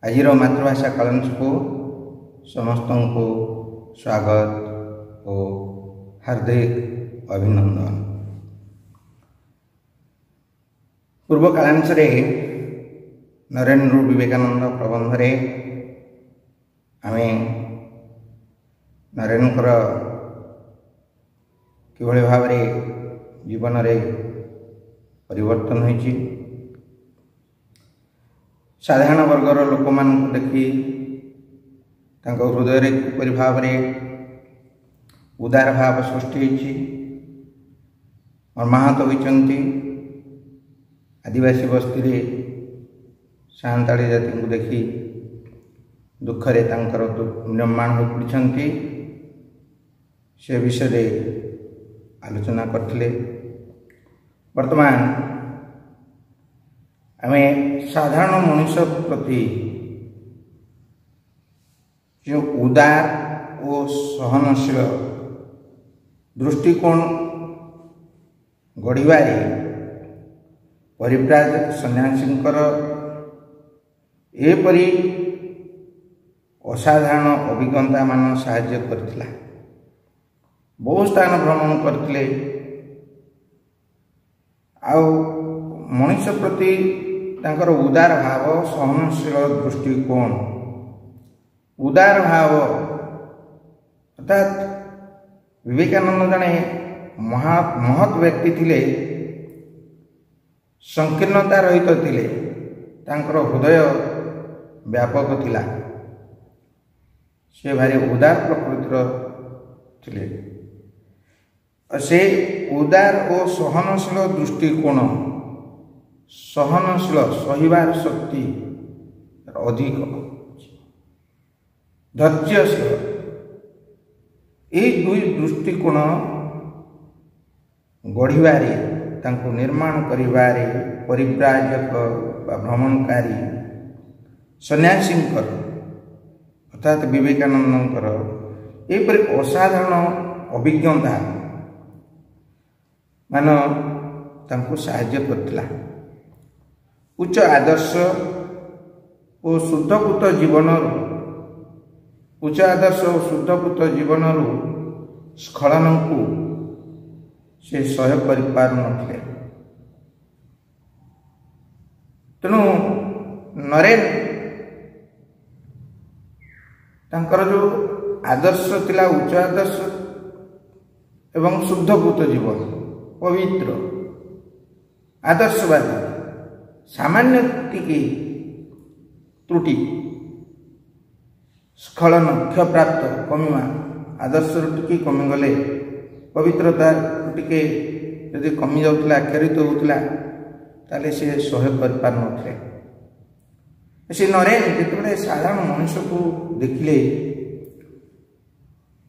आजिर मातृभाषा कलंस को समस्त को स्वागत और हार्दिक अभिनंदन। पूर्व कालांश नरेंद्र विवेकानंद प्रबंध रे आमे नरेंद्र किभଳି भावरे जीवन रे परिवर्तन होइछि, साधारण वर्गर लोक मान देखी तांको हृदय रे किपरि भाव रे उदार भाव सृष्टि होइछि और महात होइचंती। आदिवासी बस्ती रे सांताली जाति को देखी दुखरे तांकर निर्माण हो पड़छंती, से विषय रे आलोचना करथिले। वर्तमान आमे साधारण मनुष्य प्रति जो उदार और सहनशील दृष्टिकोण गढ़िबारे परिव्राजक सन्यासींकर एपरी असाधारण अभिज्ञता मान साहाय्य करथिला। बहु स्थान भ्रमण करथिले आउ मनुष्य प्रति तांकर उदार भाव, सहनशील दृष्टिकोण, उदार भाव अर्थात विवेकानंद जने महत व्यक्ति थिले, संकीर्णता रहित थिले, तांकर हृदय व्यापक थिला, से भारी उदार प्रकृतिर थिले। से उदार और सहनशील दृष्टिकोण, सहनशील सहिबार शक्ति अधिक, धैर्यशील, यही दुई दृष्टिकोण गढ़िबारे तांको निर्माण करिबारे परिव्राजक बा भ्रमणकारी सन्यासींकर अर्थात विवेकानंदंकर एपरि असाधारण अभिज्ञता मान तांको साहाय्य करथिला। उच्च आदर्श और शुद्धपूत जीवन, उच्च आदर्श और शुद्धपूत जीवन स्खलन को से सह्य कर पार नथिले। तेणु नरेन तांकर जो आदर्श थिला उच्च आदर्श एवं शुद्धपूत जीवन, पवित्र आदर्शवादी, सामान्य टिके त्रुटि स्खलन क्षप्राप्त कमिमा, आदर्श टिके कमिगले पवित्रता टिके यदि कमी जाउतला, खेरित होउतला, ताले से सह्य कर पार नथिले। से नरेन जेतबे साधारण मनुष्य को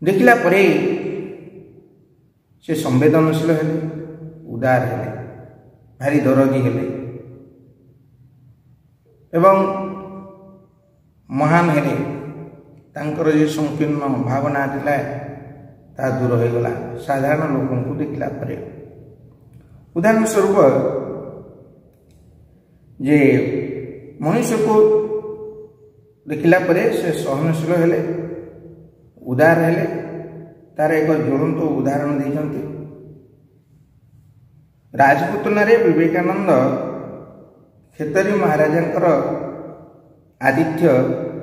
देखिला परे से संवेदनशील हेले, उदार हेले, भारी दरदी हेले एवं महान हेले। तांकर जो संकीर्ण भावना थिला ता दूर हो गला साधारण लोगों को देखिला परे। उदाहरण स्वरूप जे मनुष्य को देखिला परे से सहनशील हेले, उदार हेले, तार एक ज्वलंत उदाहरण देइछंती। राजपुतना रे विवेकानंद खेतरी महाराजंकर आतिथ्य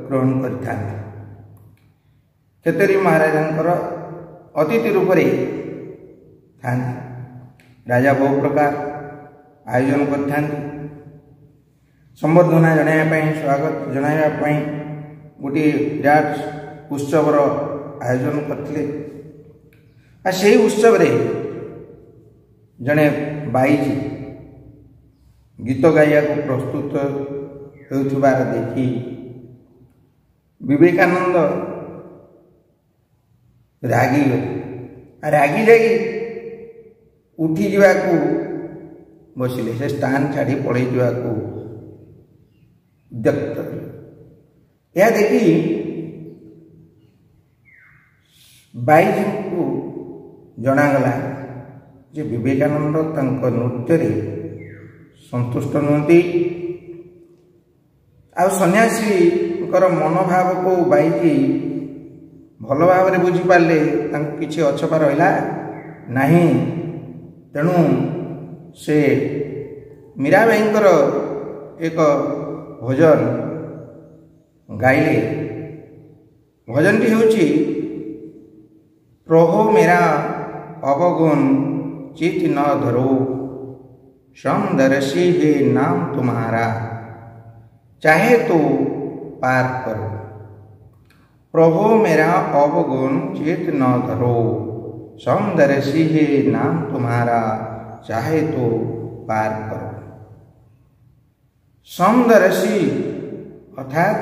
ग्रहण करिथांती। खेतरी महाराजंकर अतिथि रूप रे थांती। राजा बहु प्रकार आयोजन करिथांती। संबर्धना जणाया पई, स्वागत जणाया पई गोटे विराट उत्सवर आयोजन करथिले। आ सेही उत्सव रे जणे बाईजी गीत गाइया को प्रस्तुत होउथिबार देखि विवेकानंद रागी जाई उठी जीवा को बसिले, से स्थान छाड़ी पड़े जीवा को उद्यक्त। यह देखी बाईजी को जनागला जे विवेकानंद तांको नृत्य रे संतुष्ट नुहति आ सन्यासी मनोभाव को बाईजी भल भाव में बुझीपारे किसी अछपा रहा नहीं। तेणु से मीराबाई एक भजन गाइले। भजन टी होची प्रभु मेरा अवगुण चित न धरो, समदर्शी है नाम तुम्हारा, चाहे तो पार करो। प्रभु मेरा अवगुण चित न धरो, समदर्शी है नाम तुम्हारा, चाहे तो पार करो। समदर्शी अर्थात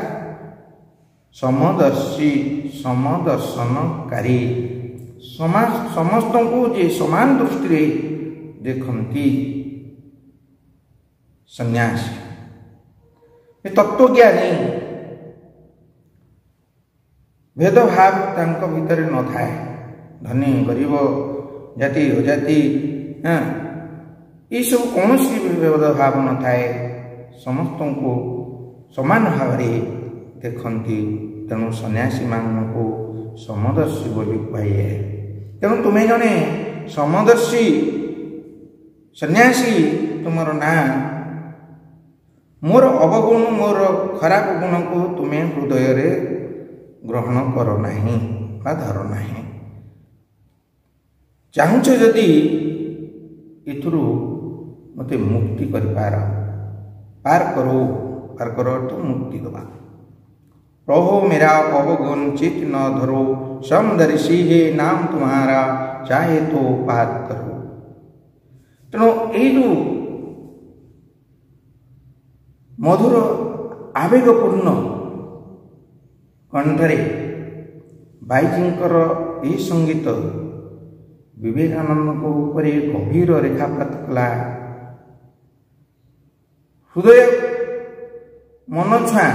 समदर्शी, समदर्शनकारी, समस्त को जे समान दृष्टि देखती सन्यासी। तत्वज्ञानी भेदभाव तांको भितर न थाए। धनी गरीब, जाति अजाति, ये सब कौन सी भेदभाव न थाए, समस्त को समान भाव देखती। तेणु सन्यासी मान को समदर्शी बोली कहुए। तेणु तुम्हें जड़े समदर्शी सन्यासी, तुमर ना मोर अवगुण, मोर खराब गुण को तुम्हें हृदय रे ग्रहण कर नहीं बा धर नहीं। चाहूच जदि इथुरु मते मुक्ति कर पार करो तो मुक्ति दबा। प्रभु मेरा अवगुण चित न धरो, समदर्शी है नाम तुम्हारा, चाहे तो पार करो। तेणु यू मधुर आवेगपूर्ण कंठरे बाईजींकर यह संगीत विवेकानंद को ऊपर गभीर रेखापात कला। हृदय मन छुआ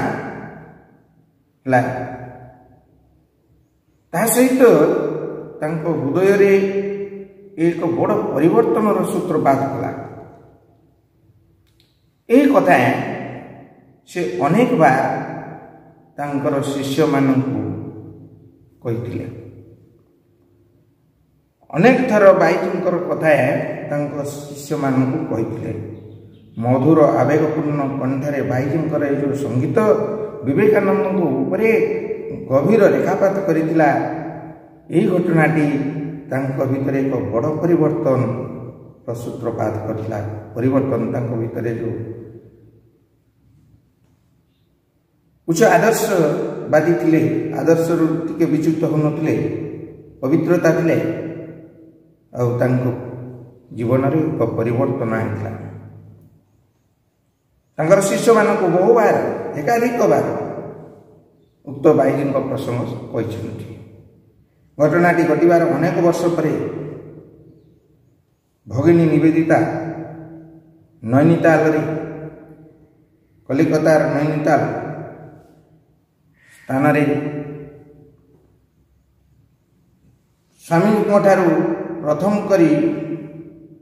सहित हृदय रे एक बड़ परिवर्तन सूत्रपात कला। यही कथा से अनेक बार तांकर शिष्य मानू कही। अनेक थर बाईजींकर कथा शिष्य मानू कही। मधुर आवेगपूर्ण कंठरे बाईजींकर जो संगीत विवेकानंद को ऊपर गभीर रेखापात करितला। यही घटनाटी तांको भीतर एक बड़ परिवर्तन सूत्रपात करथिला। परिवर्तन तांको भीतर जो उच्च आदर्शवादी थिले, आदर्श रु टिके विच्युत होनथिले, पवित्रता थिले, आ तांको जीवन रे एक परिवर्तन आइला। तांकर शिष्य मानक बहु बार एकाधिक बार उक्त बाईजी प्रसंग कही। घटनाटी घटवार अनेक वर्ष पर भगिनी निवेदिता नैनीताल कलिकतार नैनीताल स्थान स्वामी ठारू प्रथम करी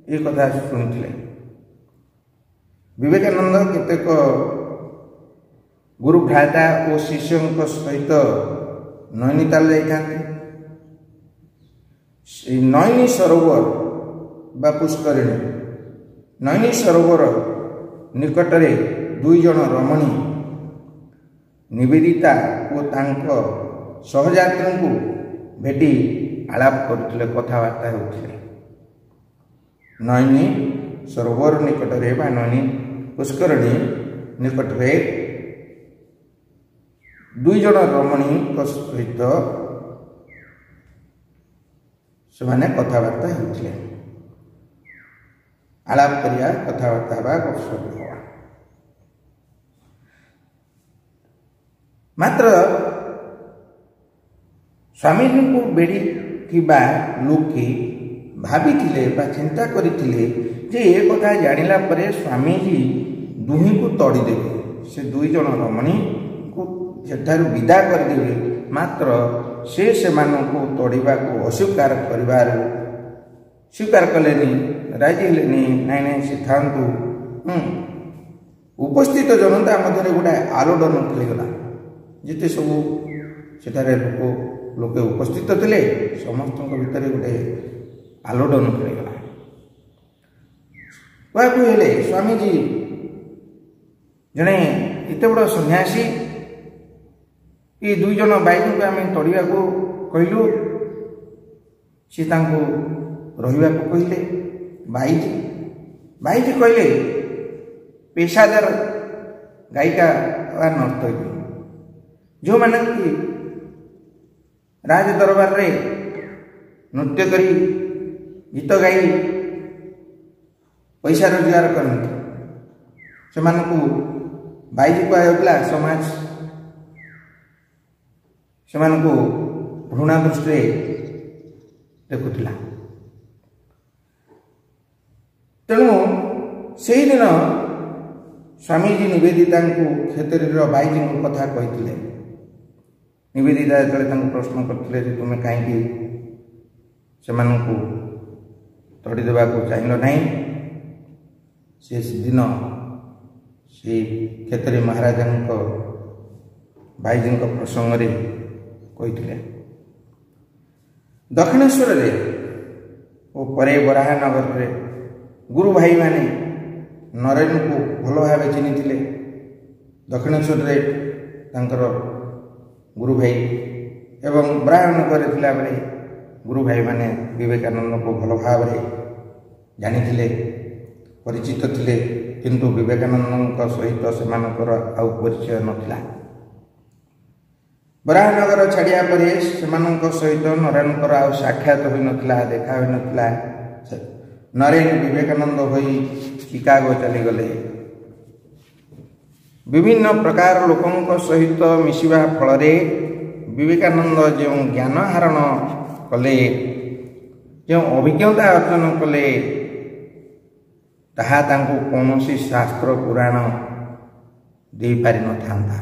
ये कथा शुणी। विवेकानंद केतेक गुरु भ्राता और शिष्यों सहित नैनीताल जाइथांते। नैनी सरोवर बा पुष्करिणी, नैनी सरोवर निकटरे दुई जन रमणी निवेदिता और तांको सहयात्री को भेटी आलाप करथिले, कथबार्ता होथिले। नैनी सरोवर निकटरे बा नैनी पुष्करिणी निकटरे दुई जन रमणी सहित से कथबार्ता होथिले। आलाप करिया कथबार्ता बा गपसप हुआ। मात्र स्वामी को बेड़ी थिबा लोके भाभी बा चिंता करथिले जे ए कथा जानिला परे स्वामीजी दुही को तोड़ीदेवे, से दुई जन रमणी को सेठारु विदा करदेवे। मात्र से मानू तोड़वा को अस्वीकार कर स्वीकार कले, राजी हेले, नाई नाई से थांतु उपस्थित जनता मध्य गोटे आलोड़न खेलीगला। जिते सब सेठारे लोके उपस्थित थे समस्त भितर गोटे आलोड़न खेलीगला। कहले स्वामीजी जड़े एत बड़ सन्यासी ये दुई जन बाइज को आम तड़िया कहलु सी रहा कहले बाइज कहले पेशादार गायिका व नर्तकी जो मैंने कि राज दरबार रे नृत्य करी गीत गाई पैसा रोजगार करते से बाइज कहला समाज से घृणा दृष्टि देखुला। तेणु से दिन स्वामीजी निवेदिता क्षेत्र बाइज कथा कही निवेदिता जो प्रश्न करते तुम्हें कहीं से तड़ीदेवा चाहिए ना से दिन से क्षेत्री महाराजा बाइज प्रसंग कही दक्षिणेश्वर और परे बराहनगर रे गुरु भाई माने नरेन को भल भाव चिन्ह दक्षिणेश्वर रे तांकर गुरु भाई एवं बराहनगर थिला बेले गुरु भाई माने विवेकानंद को भल भाव जानी परिचित थिले किंतु विवेकानंद सहित से आउ परिचय नथिला। बराहनगर छाड़िया पर सहित नरेन आउ साक्षात हो नथिला देखा हो नथिला। नरेन विवेकानंद होई शिकागो चली गले। विभिन्न प्रकार लोकों सहित मिशिबा फल विवेकानंद जो ज्ञान आहरण कले जो अभिज्ञता अर्जन कले ताहा तांको कौनसी शास्त्र पुराण दे पारि न था।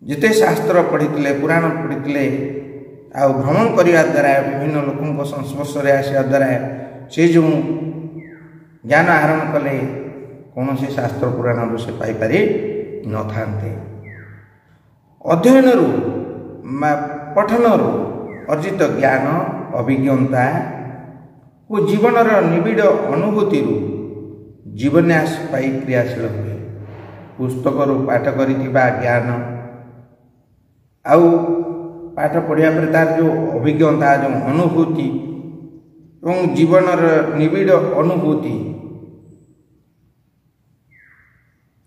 जिते शास्त्र पढ़ी पुराण पढ़ी आ भ्रमण करने द्वारा विभिन्न लोकों संस्पर्श आसा द्वारा से जो ज्ञान आहरण कले कौन से शास्त्र पुराण से पाई न था। अध्ययन पठन अर्जित ज्ञान अभिज्ञता और जीवन निबिड़ अनुभूति जीवन्यास पाई क्रियाशील हुए। पुस्तक पाठ कर ज्ञान आउ पाठ पढ़िया पर तार जो अभिज्ञता जो अनुभूति और जीवन निबिड़ अनुभूति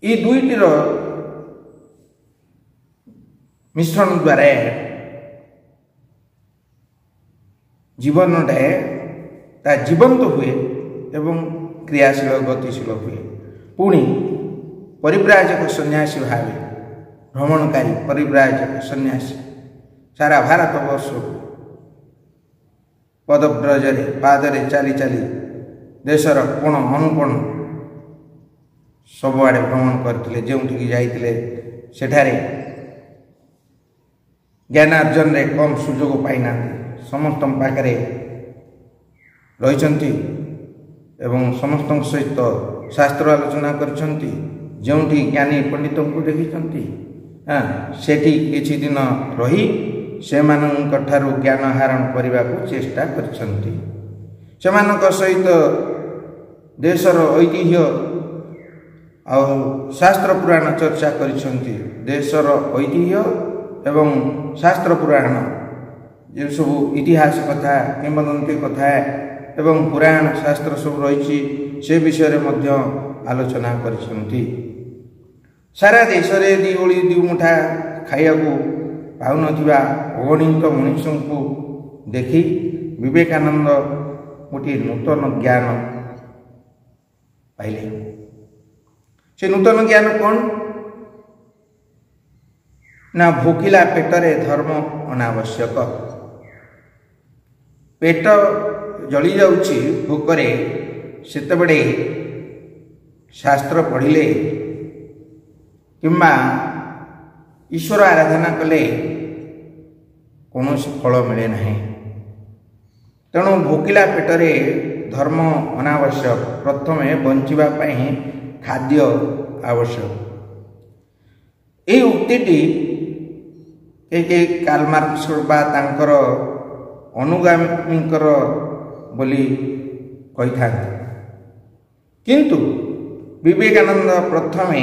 ये दुईटर मिश्रण द्वारा जीवन जीवंत हुए एवं क्रियाशील गतिशील हुए। पुणी परिव्राजक सन्यासी भाव भ्रमणकारी परिव्राजक सन्यासी सारा भारत वर्ष पदब्रजरे पादरे चाली चाली देशर कोण अनुकोण सबुआड़े भ्रमण करते जो जाइए सेठारे ज्ञानार्जन रे कम सुजोग पाइना समस्त पाखे रही एवं समस्त सहित शास्त्र आलोचना करछंती जोंठी ज्ञानी पंडित को देखी सेठी किछि दिन रही से ठारू ज्ञान आहरण करने को चेष्टा करछंती। सेमानक सहित देशर ऐतिह्य और शास्त्र पुराण चर्चा करछंती। देशर ऐतिह्य एवं शास्त्र पुराण जो सब इतिहास कथा किंवदंती कथा एवं पुराण शास्त्र सब रही से विषय में आलोचना करछंती। सारा देश में दी ओली दी मुठा खाइया पाउन अगणित मनुष्य को देखी विवेकानंद गोटे नूतन ज्ञान पाइले। से नूतन ज्ञान कौन ना भोकिला पेटरे धर्म अनावश्यक। पेट जली जाउछि भोकरे सेतबेले शास्त्र पढ़िले किंबा ईश्वर आराधना कले कौन फल मिले ना। तेणु भोकिला पेटरे धर्म अनावश्यक। प्रथमे बंचिबा पई ଖାଦ୍ୟ ଆବଶ୍ୟକ। ଏହି ଉକ୍ତିଟି କାର୍ଲ ମାର୍କ୍ସ ବା ତାଙ୍କର ଅନୁଗାମୀଙ୍କର ବୋଲି କହିଥାନ୍ତି। କିନ୍ତୁ ବିବେକାନନ୍ଦ ପ୍ରଥମେ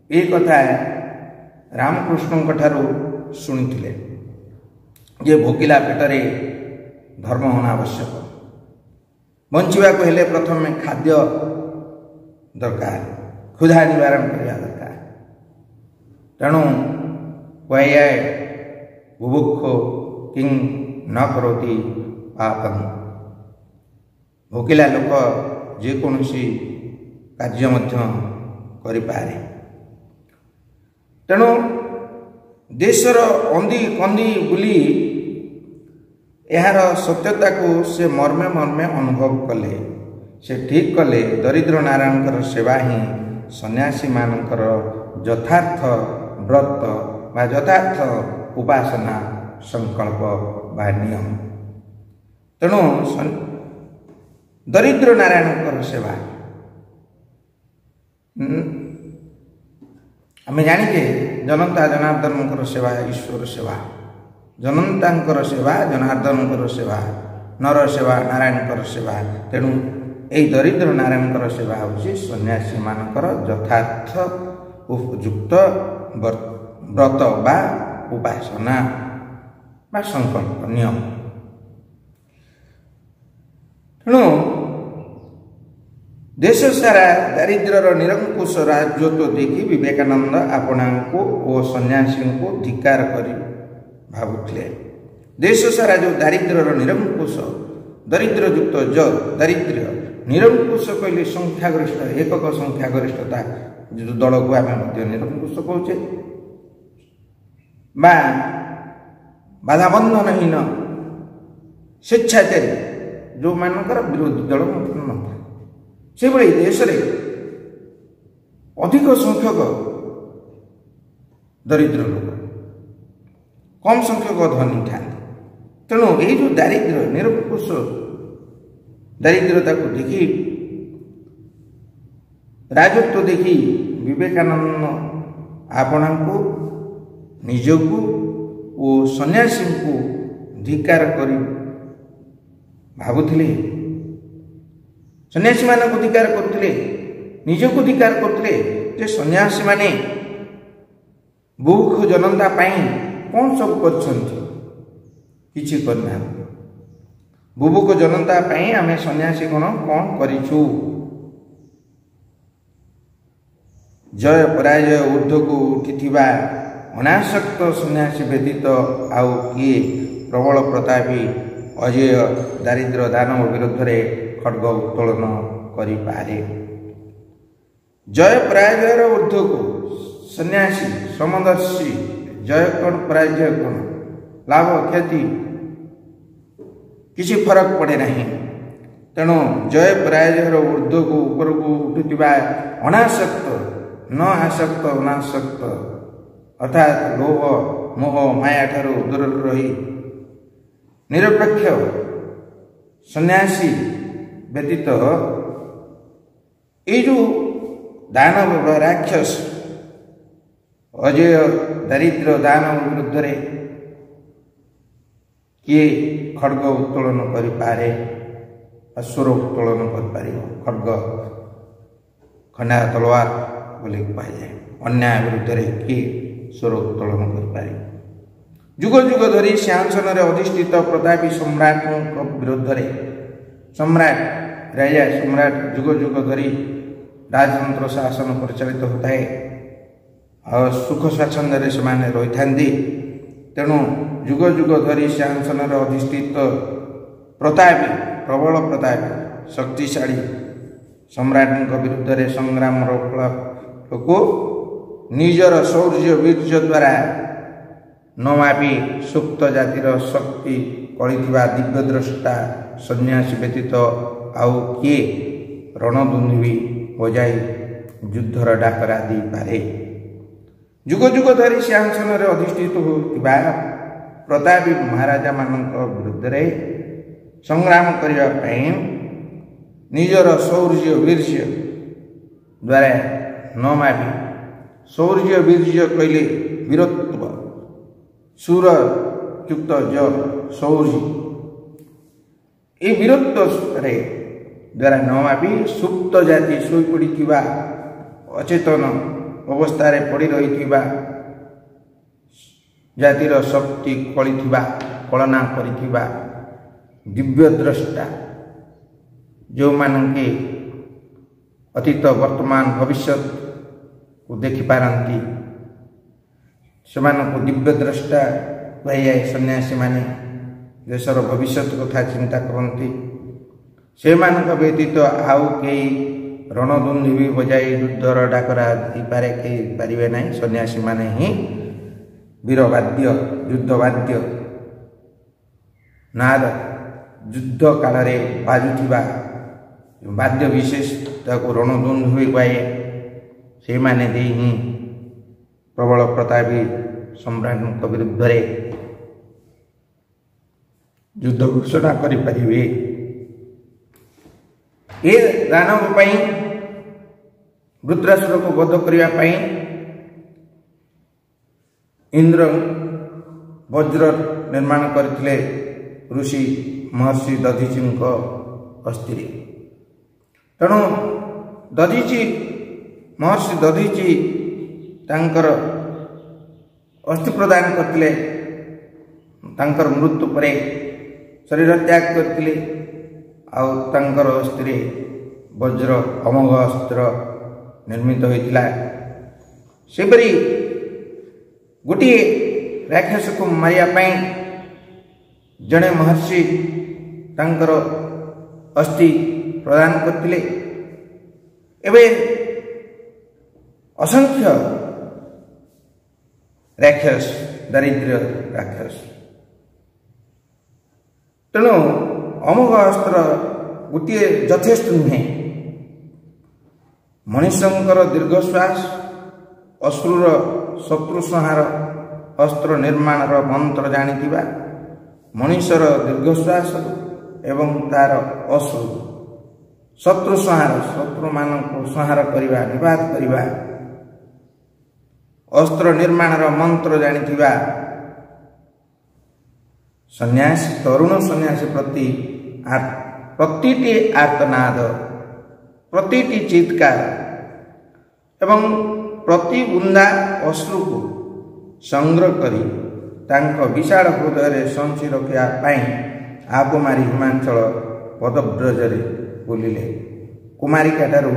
ଏ କଥା ରାମକୃଷ୍ଣଙ୍କ ଠାରୁ ଶୁଣିଥିଲେ ଯେ ଭୋକିଲା ପେଟରେ ଧର୍ମ ହେବା ଆବଶ୍ୟକ। ବଞ୍ଚିବାକୁ ହେଲେ ପ୍ରଥମେ ଖାଦ୍ୟ ଦରକାର, କ୍ଷୁଧା ନିବାରଣ କରିବା ଦରକାର। ତେଣୁ କୁହାଯାଏ ବୁଭୁକ୍ଷୁ କିଂ ନ କରୋତି ପାପଂ। ଭୋକିଲା ଲୋକ ଯେକୌଣସି କାର୍ଯ୍ୟ ମଧ୍ୟ କରିପାରେ। ତେଣୁ ଦେଶର ଅନ୍ଦି କନ୍ଦି ବୁଲି ଏହାର ସତ୍ୟତାକୁ ସେ ମର୍ମେ ମର୍ମେ ଅନୁଭବ କଲେ। ସେ ଠିକ୍ କଲେ ଦରିଦ୍ର ନାରାୟଣଙ୍କର ସେବା ହିଁ ସନ୍ନ୍ୟାସୀମାନଙ୍କର ଯଥାର୍ଥ ବ୍ରତ ବା ଯଥାର୍ଥ ଉପାସନା ସଂକଳ୍ପ ବା ନିୟମ। ତେଣୁ ଦରିଦ୍ର ନାରାୟଣଙ୍କର ସେବା ଆମେ ଜାଣିଛେ ଜନତା ଜନାର୍ଦ୍ଦନଙ୍କର ସେବା ଈଶ୍ୱର ସେବା, ଜନତାଙ୍କର ସେବା ଜନାର୍ଦ୍ଦନଙ୍କର ସେବା, ନର ସେବା ନାରାୟଣଙ୍କର ସେବା। ତେଣୁ ଏହି ଦରିଦ୍ର ନାରାୟଣଙ୍କର ସେବା ହେଉଛି ସନ୍ନ୍ୟାସୀମାନଙ୍କର ଯଥାର୍ଥ ଉପଯୁକ୍ତ ବ୍ରତ ବା ଉପାସନା ବା ସଂକଳ୍ପ ନିୟମ। ତେଣୁ ଦେଶ ସାରା ଦାରିଦ୍ର୍ୟର ନିରଙ୍କୁଶ ରାଜତ୍ୱ ଦେଖି ବିବେକାନନ୍ଦ ଆପଣାଙ୍କୁ ଓ ସନ୍ନ୍ୟାସୀଙ୍କୁ ଧିକ୍କାର କରି ଭାବୁଥିଲେ। ଦେଶ ସାରା ଯେଉଁ ଦାରିଦ୍ର୍ୟର ନିରଙ୍କୁଶ ଦରିଦ୍ରଯୁକ୍ତ ଦାରିଦ୍ର୍ୟ ନିରଙ୍କୁଶ କହିଲେ ସଂଖ୍ୟାଗରିଷ୍ଠ ଏକକ ସଂଖ୍ୟାଗରିଷ୍ଠତା ଯେଉଁ ଦଳକୁ ଆମେ ମଧ୍ୟ ନିରଙ୍କୁଶ କହୁଛେ ବା ବାଧାବନ୍ଧନହୀନ ସ୍ୱେଚ୍ଛାଚାରୀ ଯେଉଁମାନଙ୍କର ବିରୋଧୀ ଦଳ ନଥାଏ, ସେଭଳି ଦେଶରେ ଅଧିକ ସଂଖ୍ୟକ ଦରିଦ୍ର ଲୋକ, କମ୍ ସଂଖ୍ୟକ ଧନୀ ଥାନ୍ତି। ତେଣୁ ଏହି ଯେଉଁ ଦାରିଦ୍ର୍ୟ ନିରଙ୍କୁଶ ଦାରିଦ୍ର୍ୟତାକୁ ଦେଖି ରାଜତ୍ୱ ଦେଖି ବିବେକାନନ୍ଦ ଆପଣାଙ୍କୁ ନିଜକୁ ଓ ସନ୍ନ୍ୟାସୀଙ୍କୁ ଧିକ୍କାର କରି ଭାବୁଥିଲେ। ସନ୍ନ୍ୟାସୀମାନଙ୍କୁ ଧିକ୍କାର କରୁଥିଲେ, ନିଜକୁ ଧିକ୍କାର କରୁଥିଲେ ଯେ ସନ୍ନ୍ୟାସୀମାନେ ବୁଭୁକ୍ଷୁ ଜନତା ପାଇଁ କ'ଣ ସବୁ କରିଛନ୍ତି? କିଛି କରିନାହାନ୍ତି। ବୁଭୁକ୍ଷୁ ଜନତା ପାଇଁ ଆମେ ସନ୍ନ୍ୟାସୀ କ'ଣ କରିଛୁ? ଜୟ ପରାଜୟ ଊର୍ଦ୍ଧ୍ୱକୁ ଉଠିଥିବା ଅନାସକ୍ତ ସନ୍ନ୍ୟାସୀ ବ୍ୟତୀତ ଆଉ କିଏ ପ୍ରବଳ ପ୍ରତାପୀ ଅଜେୟ ଦାରିଦ୍ର୍ୟ ଦାନବ ବିରୁଦ୍ଧରେ ଖଡ୍ଗ ଉତ୍ତୋଳନ କରିପାରେ? ଜୟ ପରାଜୟର ଊର୍ଦ୍ଧ୍ୱକୁ ସନ୍ନ୍ୟାସୀ ସମଦର୍ଶୀ, ଜୟ କ'ଣ ପରାଜୟ କ'ଣ, ଲାଭ କ୍ଷତି କିଛି ଫରକ ପଡ଼େ ନାହିଁ। ତେଣୁ ଜୟ ପରାଜୟର ଊର୍ଦ୍ଧ୍ୱକୁ ଉପରକୁ ଉଠୁଥିବା ଅନାସକ୍ତ ନ ଆସକ୍ତ ଅନାସକ୍ତ ଅର୍ଥାତ୍ ଲୋଭ ମୋହ ମାୟା ଠାରୁ ଦୂରରେ ରହି ନିରପେକ୍ଷ ସନ୍ନ୍ୟାସୀ ବ୍ୟତୀତ ଏଇ ଯେଉଁ ଦାନବ ରାକ୍ଷସ ଅଜୟ ଦାରିଦ୍ର୍ୟ ଦାନବ ବିରୁଦ୍ଧରେ କିଏ ଖଡ୍ଗ ଉତ୍ତୋଳନ କରିପାରେ ବା ସ୍ୱର ଉତ୍ତୋଳନ କରିପାରିବ? ଖଡ୍ଗ ଖଣ୍ଡା ତଲୱାର ବୋଲି କୁହାଯାଏ। ଅନ୍ୟାୟ ବିରୁଦ୍ଧରେ କିଏ ସ୍ୱର ଉତ୍ତୋଳନ କରିପାରିବ? ଯୁଗ ଯୁଗ ଧରି ସିଂହାସନରେ ଅଧିଷ୍ଠିତ ପ୍ରତାପୀ ସମ୍ରାଟଙ୍କ ବିରୁଦ୍ଧରେ ରାଜା ସମ୍ରାଟ ଯୁଗ ଯୁଗ ଧରି ରାଜତନ୍ତ୍ର ଶାସନ ପରିଚାଳିତ ହୋଇଥାଏ ଆଉ ସୁଖ ସ୍ୱାଚ୍ଛନ୍ଦ୍ୟରେ ସେମାନେ ରହିଥାନ୍ତି। ତେଣୁ ଯୁଗ ଯୁଗ ଧରି ସିଂହାସନରେ ଅଧିଷ୍ଠିତ ପ୍ରତାପୀ ପ୍ରବଳ ପ୍ରତାପୀ ଶକ୍ତିଶାଳୀ ସମ୍ରାଟଙ୍କ ବିରୁଦ୍ଧରେ ସଂଗ୍ରାମର ଫଳକୁ ନିଜର ଶୌର୍ଯ୍ୟ ବୀର୍ଯ୍ୟ ଦ୍ୱାରା ନ ମାପି ସୁପ୍ତ ଜାତିର ଶକ୍ତି କରିଥିବା ଦିବ୍ୟଦ୍ରଷ୍ଟା ସନ୍ନ୍ୟାସୀ ବ୍ୟତୀତ ଆଉ କିଏ ରଣଦୁନ୍ଦୁଭି ବଜାଇ ଯୁଦ୍ଧର ଡାକରା ଦେଇପାରେ? ଯୁଗ ଯୁଗ ଧରି ସିଂହାସନରେ ଅଧିଷ୍ଠିତ ହୋଇଥିବା ପ୍ରତାପୀ ମହାରାଜାମାନଙ୍କ ବିରୁଦ୍ଧରେ ସଂଗ୍ରାମ କରିବା ପାଇଁ ନିଜର ଶୌର୍ଯ୍ୟ ବୀର୍ଯ୍ୟ द्वारा न मापी शौर्य वीर्य कहले वीरत्व सुर युक्त ज शौर्य ये वीरत्व द्वारा न मापी सुप्त जाति शोई पड़ी अचेतन अवस्था पड़ी रही जातिर शक्ति कली कलना करिथिबा दिव्य द्रष्टा जो मानके अतीत वर्तमान भविष्य को देखि पारंती से दिव्य द्रष्टा कह सन्यासी माने देशर भविष्य कथा चिंता करती से व्यतीत आउ कई रणदुंदी भी बजाई युद्धर डाकरा पारे कई पारे ना सन्यासी माने ही वीरवाद्य युद्धवाद्य नाद युद्ध काल बाजुवा वाद्य विशेष रणदुंद हुए गाए से माने दे ही प्रबल प्रतापी सम्राट विरुद्ध युद्ध घोषणा करें ये दानव वृत्रासुर को वध करने इंद्र वज्र निर्माण करते ऋषि महर्षि दधीची अस्थि तेणु दधीची महर्षि दधीची तांकर अस्थि प्रदान करते मृत्यु पर शरीर त्याग करते अस्थि वज्र अमोघ अस्त्र निर्मित होता सेपरी गोटे राक्षस को मारिया जड़े महर्षि तांकर अस्थि प्रदान करते एवं असंख्य राक्षस दारिद्र्य राक्षस तेणु अमोघ अस्त्र गोटे यथेष्ट नुहे मनुष्यर दीर्घश्वास अश्रुर शत्रु संहार अस्त्र निर्माण मंत्र जानिथिबा मनुष्यर दीर्घश्वास एवं तार अश्रु शत्रु संहार शत्रु मानक संहार करने निवाद करने अस्त्र निर्माण मंत्र जानिथिबा सन्यासी तरुण सन्यासी प्रति प्रतिटी आर्तनाद प्रतिटी चित्कार एवं प्रति बुंदा अश्रु को संग्रह करी तांको विशाल हृदय संची रखापी आप मारी हिमाचल पदव्रजरे बुलिले कुमारिका ठारू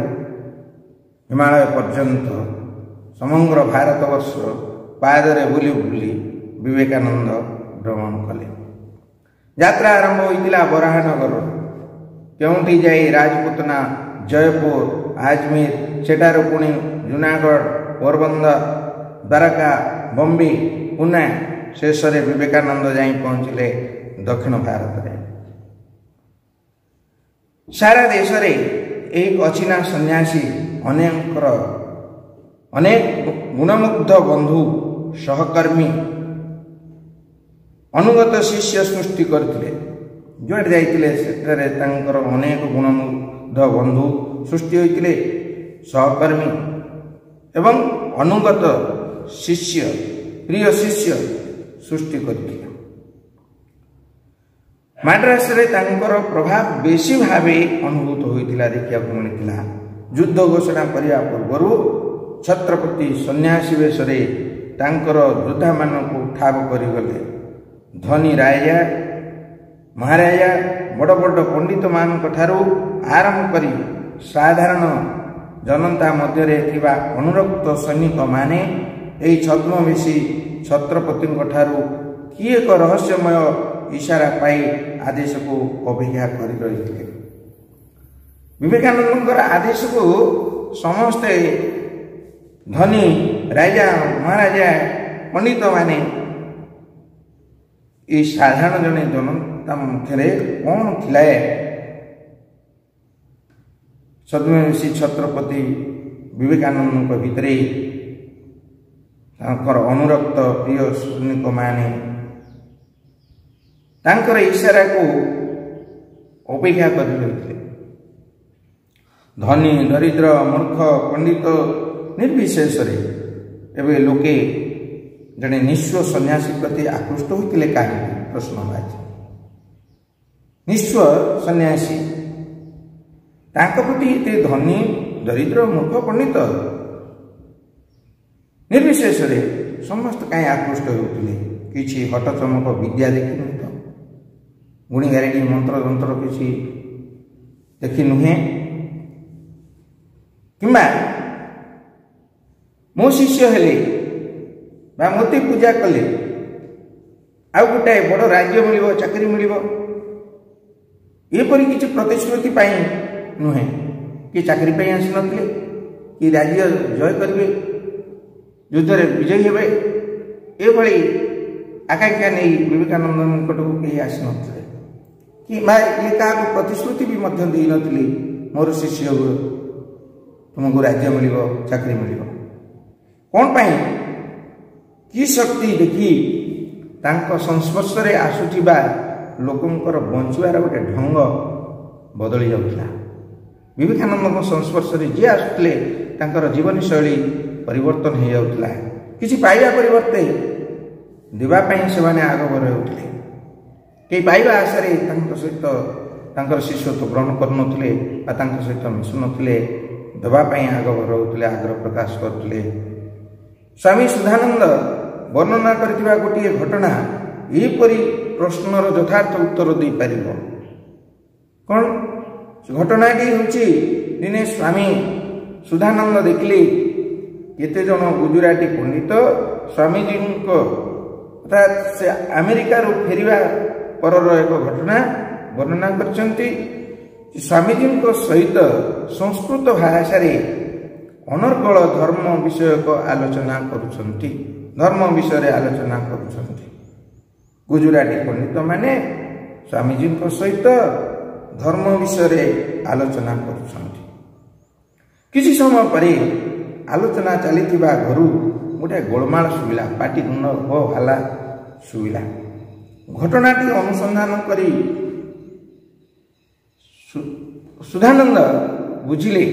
हिमालय पर्यंत समग्र भारतवर्ष पादरे बुली बुली विवेकानंद भ्रमण कले यात्रा आरंभ होता बराहनगर केउंठी जाई राजपुतना जयपुर आजमेर सेठार पुणी जूनागढ़ पोरबंदर द्वारका बम्बे पुणे शेष विवेकानंद जाई पहुँचले दक्षिण भारत में सारा देश रे एक अचिना सन्यासी अनेक गुणमुग्ध बंधु सहकर्मी अनुगत शिष्य सृष्टि करते जुआड़े जाइए अनेक गुणमुग्ध बंधु सृष्टि होते सहकर्मी एवं अनुगत शिष्य प्रिय शिष्य सृष्टि करते मद्रास रे तांकर प्रभाव बेसी भावे अनुभूत होइतिला देखिया मिलता युद्ध घोषणा करिया पूर्व छत्रपति सन्यासी वेशरे तांकर योद्धा मानक ठाब करिगले धनी राजा महाराजा बड़ बड़ पंडित मानक ठारू आरंभ करी साधारण जनता मध्य थिबा अनुरक्त सैनिक माने एई छद्मवेशी छत्रपति ठारू किए एक रहस्यमय इशारा पाई आदेश को अपेक्षा कर रही विवेकानंद आदेश को समस्ते धनी राजा महाराजा पंडित माने ये साधारण जने जनता मध्य कौन थिला छद्मवेशी छत्रपति विवेकानंद भितर अनुरक्त प्रिय सैनिक माने तांकर इशारा को अपेक्षा कर रही ଧନୀ ଦରିଦ୍ର ମୂର୍ଖ ପଣ୍ଡିତ ନିର୍ବିଶେଷରେ ଏବେ ଲୋକେ ଜଣେ ନିଃସ୍ୱ ସନ୍ନ୍ୟାସୀ ପ୍ରତି ଆକୃଷ୍ଟ ହୋଇଥିଲେ କାହିଁକି ପ୍ରଶ୍ନ ବାହାରିଛି। ନିଃସ୍ୱ ସନ୍ନ୍ୟାସୀ ତାଙ୍କ ପ୍ରତି ଏତେ ଧନୀ ଦରିଦ୍ର ମୂର୍ଖ ପଣ୍ଡିତ ନିର୍ବିଶେଷରେ ସମସ୍ତେ କାହିଁ ଆକୃଷ୍ଟ ହେଉଥିଲେ? କିଛି ହଟଚମକ ବିଦ୍ୟା ଦେଖି ନୁହେଁ ତ, ଗୁଣିଗାରେଡ଼ି ମନ୍ତ୍ର ଯନ୍ତ୍ର କିଛି ଦେଖି ନୁହେଁ, କିମ୍ବା ମୋ ଶିଷ୍ୟ ହେଲେ ବା ମୋତେ ପୂଜା କଲେ ଆଉ ଗୋଟାଏ ବଡ଼ ରାଜ୍ୟ ମିଳିବ, ଚାକିରି ମିଳିବ, ଏପରି କିଛି ପ୍ରତିଶ୍ରୁତି ପାଇଁ ନୁହେଁ। କି ଚାକିରି ପାଇଁ ଆସିନଥିଲେ, କି ରାଜ୍ୟ ଜୟ କରିବେ, ଯୁଦ୍ଧରେ ବିଜୟୀ ହେବେ, ଏଭଳି ଆକାଂକ୍ଷା ନେଇ ବିବେକାନନ୍ଦ ନିକଟକୁ କେହି ଆସିନଥିଲେ। କିମ୍ବା ଇଏ କାହାକୁ ପ୍ରତିଶ୍ରୁତି ବି ମଧ୍ୟ ଦେଇନଥିଲେ, ମୋର ଶିଷ୍ୟ ତୁମକୁ ରାଜ୍ୟ ମିଳିବ, ଚାକିରି ମିଳିବ। କ'ଣ ପାଇଁ? କି ଶକ୍ତି ଦେଖି ତାଙ୍କ ସଂସ୍ପର୍ଶରେ ଆସୁଥିବା ଲୋକଙ୍କର ବଞ୍ଚିବାର ଗୋଟେ ଢଙ୍ଗ ବଦଳି ଯାଉଥିଲା। ବିବେକାନନ୍ଦଙ୍କ ସଂସ୍ପର୍ଶରେ ଯିଏ ଆସୁଥିଲେ ତାଙ୍କର ଜୀବନଶୈଳୀ ପରିବର୍ତ୍ତନ ହୋଇଯାଉଥିଲା। କିଛି ପାଇବା ପରିବର୍ତ୍ତେ ଦେବା ପାଇଁ ସେମାନେ ଆଗଭର ହେଉଥିଲେ। କେହି ପାଇବା ଆଶାରେ ତାଙ୍କ ସହିତ ତାଙ୍କର ଶିଷ୍ୟତ୍ୱ ଗ୍ରହଣ କରୁନଥିଲେ ବା ତାଙ୍କ ସହିତ ମିଶୁନଥିଲେ, ଦେବା ପାଇଁ ଆଗଭର ହେଉଥିଲେ, ଆଗ୍ରହ ପ୍ରକାଶ କରୁଥିଲେ। ସ୍ୱାମୀ ସୁଧାନନ୍ଦ ବର୍ଣ୍ଣନା କରିଥିବା ଗୋଟିଏ ଘଟଣା ଏହିପରି ପ୍ରଶ୍ନର ଯଥାର୍ଥ ଉତ୍ତର ଦେଇପାରିବ। କ'ଣ? ଘଟଣାଟି ହେଉଛି, ଦିନେ ସ୍ୱାମୀ ସୁଧାନନ୍ଦ ଦେଖିଲେ କେତେଜଣ ଗୁଜୁରାଟୀ ପଣ୍ଡିତ ସ୍ୱାମୀଜୀଙ୍କ ଅର୍ଥାତ୍ ସେ ଆମେରିକାରୁ ଫେରିବା ପରର ଏକ ଘଟଣା ବର୍ଣ୍ଣନା କରିଛନ୍ତି। ସ୍ୱାମୀଜୀଙ୍କ ସହିତ ସଂସ୍କୃତ ଭାଷାରେ ଅନର୍ଗଳ ଧର୍ମ ବିଷୟକ ଆଲୋଚନା କରୁଛନ୍ତି। ଧର୍ମ ବିଷୟରେ ଆଲୋଚନା କରୁଛନ୍ତି। ଗୁଜୁରାଟୀ ପଣ୍ଡିତମାନେ ସ୍ୱାମୀଜୀଙ୍କ ସହିତ ଧର୍ମ ବିଷୟରେ ଆଲୋଚନା କରୁଛନ୍ତି। କିଛି ସମୟ ପରେ ଆଲୋଚନା ଚାଲିଥିବା ଘରୁ ଗୋଟିଏ ଗୋଳମାଳ ଶୁଭିଲା, ପାଟିତୁଣ୍ଡ ହୋ ହାଲ୍ଲା ଶୁଭିଲା। ଘଟଣାଟି ଅନୁସନ୍ଧାନ କରି ସୁଧାନନ୍ଦ ବୁଝିଲେ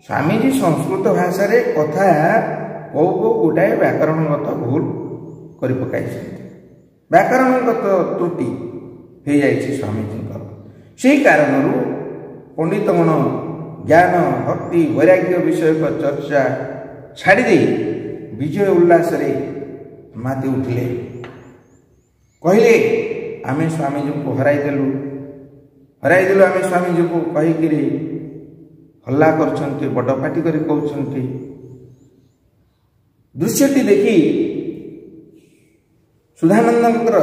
ସ୍ୱାମୀଜୀ ସଂସ୍କୃତ ଭାଷାରେ କଥା କୋଉ ଗୋଟାଏ ବ୍ୟାକରଣଗତ ଭୁଲ କରି ପକାଇଛନ୍ତି। ବ୍ୟାକରଣଗତ ତ୍ରୁଟି ହୋଇଯାଇଛି ସ୍ୱାମୀଜୀଙ୍କର। ସେହି କାରଣରୁ ପଣ୍ଡିତଗଣ ଜ୍ଞାନ ଭକ୍ତି ବୈରାଗ୍ୟ ବିଷୟକ ଚର୍ଚ୍ଚା ଛାଡ଼ିଦେଇ ବିଜୟ ଉଲ୍ଲାସରେ ମାତି ଉଠିଲେ। କହିଲେ, ଆମେ ସ୍ୱାମୀଜୀଙ୍କୁ ହରାଇଦେଲୁ ଆମେ ସ୍ୱାମୀଜୀଙ୍କୁ କହିକିରି ହଲ୍ଲା କରୁଛନ୍ତି, ବଡ଼ ପାଟି କରି କହୁଛନ୍ତି। ଦୃଶ୍ୟଟି ଦେଖି ସୁଧାନନ୍ଦଙ୍କର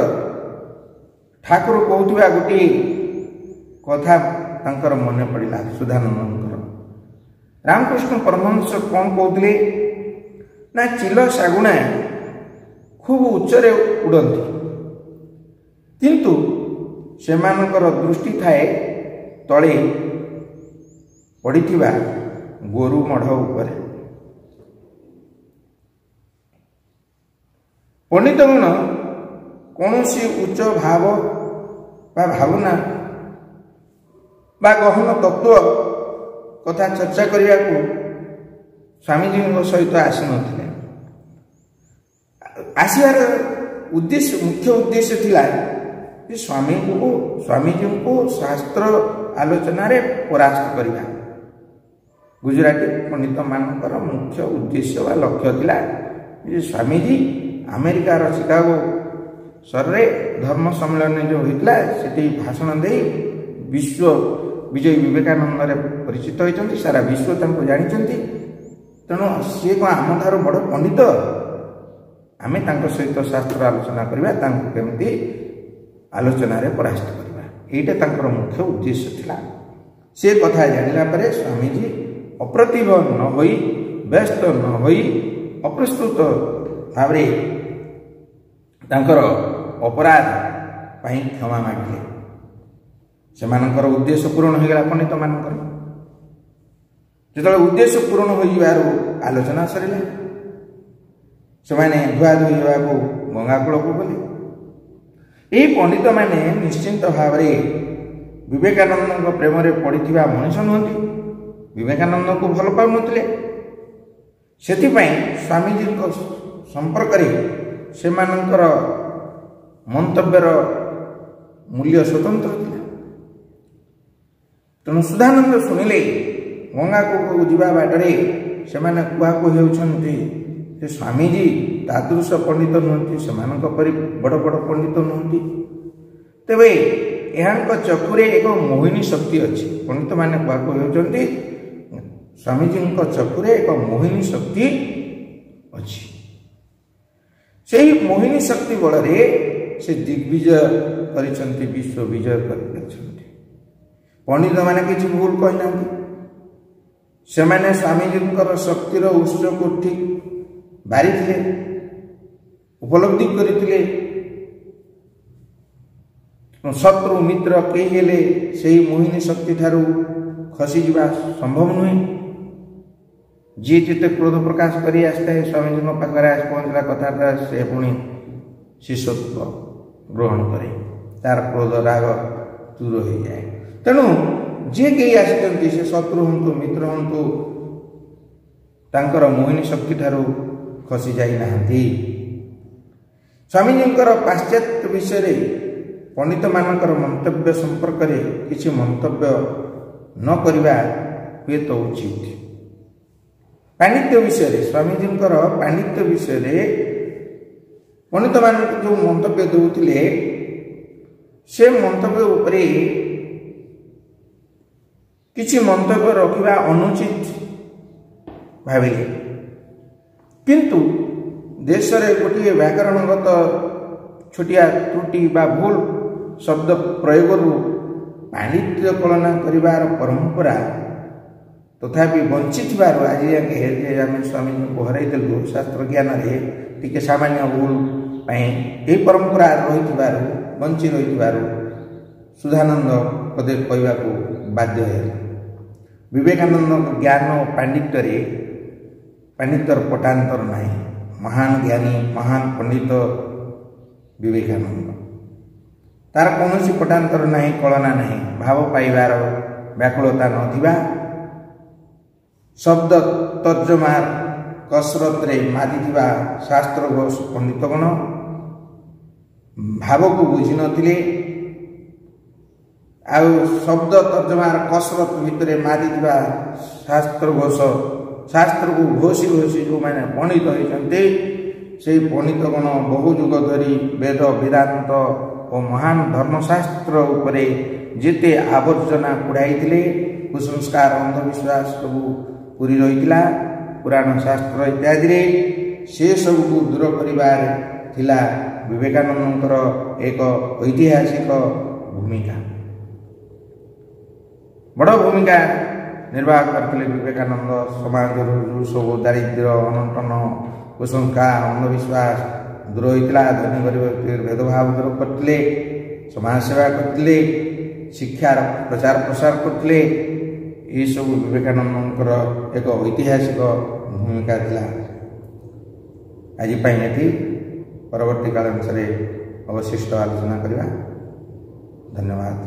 ଠାକୁର କହୁଥିବା ଗୋଟିଏ କଥା ତାଙ୍କର ମନେ ପଡ଼ିଲା। ସୁଧାନନ୍ଦଙ୍କର ରାମକୃଷ୍ଣ ପରମହଂସ କ'ଣ କହୁଥିଲେ ନା, ଚିଲ ଶାଗୁଣା ଖୁବ୍ ଉଚ୍ଚରେ ଉଡ଼ନ୍ତି, କିନ୍ତୁ ସେମାନଙ୍କର ଦୃଷ୍ଟି ଥାଏ ତଳେ ପଡ଼ିଥିବା ଗୋରୁ ମଢ଼ ଉପରେ। ପଣ୍ଡିତଗଣ କୌଣସି ଉଚ୍ଚ ଭାବ ବା ଭାବନା ବା ଗହନ ତତ୍ତ୍ୱ କଥା ଚର୍ଚ୍ଚା କରିବାକୁ ସ୍ୱାମୀଜୀଙ୍କ ସହିତ ଆସିନଥିଲେ। ଆସିବାର ମୁଖ୍ୟ ଉଦ୍ଦେଶ୍ୟ ଥିଲା ଯେ ସ୍ୱାମୀଜୀଙ୍କୁ ଶାସ୍ତ୍ର ଆଲୋଚନାରେ ପରାସ୍ତ କରିବା। ଗୁଜୁରାଟୀ ପଣ୍ଡିତମାନଙ୍କର ମୁଖ୍ୟ ଉଦ୍ଦେଶ୍ୟ ବା ଲକ୍ଷ୍ୟ ଥିଲା ଯେ ସ୍ୱାମୀଜୀ ଆମେରିକାର ଚିକାଗୋ ସହରରେ ଧର୍ମ ସମ୍ମିଳନୀ ଯେଉଁ ହୋଇଥିଲା ସେଠି ଭାଷଣ ଦେଇ ବିଶ୍ୱ ବିଜୟୀ ବିବେକାନନ୍ଦରେ ପରିଚିତ ହୋଇଛନ୍ତି, ସାରା ବିଶ୍ୱ ତାଙ୍କୁ ଜାଣିଛନ୍ତି। ତେଣୁ ସିଏ କ'ଣ ଆମଠାରୁ ବଡ଼ ପଣ୍ଡିତ? ଆମେ ତାଙ୍କ ସହିତ ଶାସ୍ତ୍ର ଆଲୋଚନା କରିବା, ତାଙ୍କୁ କେମିତି ଆଲୋଚନାରେ ପରାସ୍ତ କରିବା, ଏଇଟା ତାଙ୍କର ମୁଖ୍ୟ ଉଦ୍ଦେଶ୍ୟ ଥିଲା। ସେ କଥା ଜାଣିଲା ପରେ ସ୍ୱାମୀଜୀ ଅପ୍ରତିଭ ନ ହୋଇ, ବ୍ୟସ୍ତ ନ ହୋଇ, ଅପ୍ରସ୍ତୁତ ଭାବରେ ତାଙ୍କର ଅପରାଧ ପାଇଁ କ୍ଷମା ମାଗିଲେ। ସେମାନଙ୍କର ଉଦ୍ଦେଶ୍ୟ ପୂରଣ ହୋଇଗଲା। ପଣ୍ଡିତମାନଙ୍କର ଯେତେବେଳେ ଉଦ୍ଦେଶ୍ୟ ପୂରଣ ହୋଇଯିବାରୁ ଆଲୋଚନା ସରିଲା, ସେମାନେ ଧୁଆଧୁଇ ହେବାକୁ ଗଙ୍ଗାକୂଳକୁ ଗଲେ। ଏହି ପଣ୍ଡିତମାନେ ନିଶ୍ଚିନ୍ତ ଭାବରେ ବିବେକାନନ୍ଦଙ୍କ ପ୍ରେମରେ ପଡ଼ିଥିବା ମଣିଷ ନୁହନ୍ତି। विवेकानंद को भल पाउनथिले। सेथिपाई स्वामीजी संपर्क से मंतव्यर मूल्य स्वतंत्र था। तेणु सुधानंद शुणिले गंगा को जीवा बाटरे से कहते स्वामीजी तादृश पंडित नुहति से बड़ बड़ पंडित नुहति। तेबे यहाँ चकुरे एक मोहिनी शक्ति अच्छी। पंडित माने कहते स्वामीजी चकुरे एक मोहिनी शक्ति अच्छी। से मोहिनी शक्ति बल से दिग्विजय कर विश्व विजय कर पंडित माने किसी भूल कहना से माने स्वामीजी शक्तिर उत्स को ठीक बारी थे उपलब्धि करते। शत्रु मित्र कई से मोहिनी शक्ति ठारू खसी जा संभव नुहे। जी जिते क्रोध प्रकाश कर आसता है स्वामीजी पाखे आस पहुँचला कथा से पुणी शिष्यत्व ग्रहण करे तार क्रोध राग दूर हो जाए। तेणु जी कई आसी से शत्रु हूँ मित्र हूँ तांकर मोहिनी शक्ति ठारू खसी जाई नाहंती। स्वामीजी पाश्चात्य विषय पंडित मानकर मंतव्य संपर्क में किसी मंतव्य न करवा हुए तो उचित। पांडित्य विषय स्वामीजी पांडित्य विषय पंडित मान जो मंतव्य दौले से मंतव्य उपरे किसी मंतव्य रखा अनुचित भाविले। किंतु देश रे गोटे व्याकरणगत छोटिया त्रुटि बा भूल शब्द प्रयोग पांडित्य कलना करिवार परंपरा तथापि वंचित आज आम स्वामी को हरईदेलु शास्त्र ज्ञान टे सामान्य भूल यही परंपरा रही बंची रही सुधानंद पदे कहवा बाध्य है। विवेकानंद ज्ञान और पांडित्यर पटांतर नहीं। महान ज्ञानी महान पंडित विवेकानंद तार कौन पटांतर नहीं कलना नहीं। भाव पाइबार व्याकुलता नथिबा शब्द तर्जमार कसरत रे मादिथिबा शास्त्र घोष पंडितगण भाव को बुझी नथिले आ शब्द तर्जमार कसरत भितर मादिथिबा शास्त्र घोष शास्त्र को घोषी घोषी जो मैंने पंडित होती से पंडितगण बहु युग धरी वेद वेदांत और महान धर्मशास्त्र उपरे जेते आवर्जना कुड़ाई कुसंस्कार अंधविश्वास सब पूरी रही पुराण शास्त्र इत्यादि से सब को दूर करिबार थिला विवेकानंदर एक ऐतिहासिक भूमिका बड़ भूमिका निर्वाह करते। विवेकानंद समाज सब दारिद्र्य अनटन कुसंस्कार अंधविश्वास दूर होता धनी गरीब भेदभाव दूर करते समाज सेवा करते शिक्षार प्रचार प्रसार करते। ये सब विवेकानंद एक ऐतिहासिक भूमिका थिला। आज परवर्ती काल अनुसार अवशिष्ट आलोचना करवा। धन्यवाद।